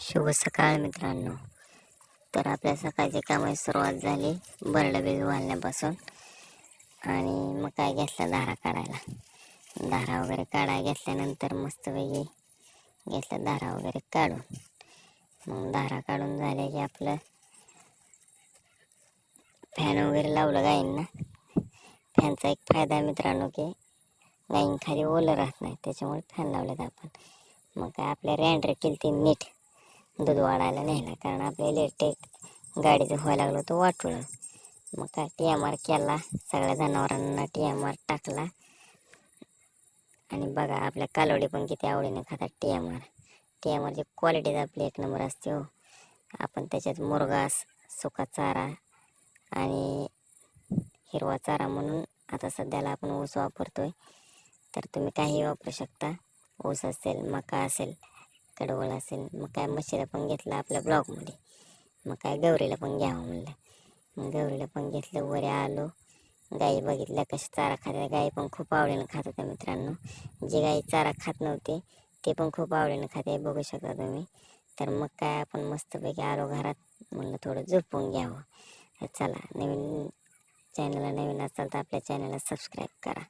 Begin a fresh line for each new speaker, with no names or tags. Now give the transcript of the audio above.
शुभ सकाळ मित्रांनो. तर आपल्या सकाळची कामाची सुरुवात झाली बरडं बीज घालण्यापासून. आणि मग काय घेतलं धारा काढायला. धारा वगैरे काढायला घेतल्यानंतर मस्तपैकी घेतलं धारा वगैरे काढून. मग धारा काढून झाले की आपलं फॅन वगैरे लावलं गाईंना. फॅनचा एक फायदा आहे मित्रांनो की गाईंखाली ओलं राहत नाही, त्याच्यामुळे फॅन लावलेत आपण. मग काय आपल्या रँडर केली ती नीट दूध वाढायला न्यायला, कारण आपल्या इलेक्ट्रिक गाडीचं व्हायला लागलं तो वाटूळ. मग काय TMR केला, सगळ्या जनावरांना TMR टाकला. आणि बघा आपल्या कालवडी पण किती आवडीने खातात TMRची क्वालिटीच आपली एक नंबर असते हो. आपण त्याच्यात मुरघास, सुका चारा आणि हिरवा चारा म्हणून आता सध्याला आपण ऊस वापरतोय. तर तुम्ही काही वापरू शकता. ऊस असेल, मका असेल, कडवळ असेल. मग काय म्हशीला पण घेतलं आपल्या ब्लॉकमध्ये. मग काय गौरीला पण घ्यावं म्हणलं. मग गौरीला पण घेतलं. वर आलो, गाई बघितल्या कशी चारा खात्या. गाई पण खूप आवडीनं खात होत्या मित्रांनो. जी गाई चारा खात नव्हते ते पण खूप आवडीनं खाते, बघू शकता तुम्ही. तर मग काय आपण मस्तपैकी आलो घरात. म्हणलं थोडं झोपून घ्यावं. चला, नवीन चॅनलला नवीन असाल तर आपल्या चॅनलला सबस्क्राईब करा.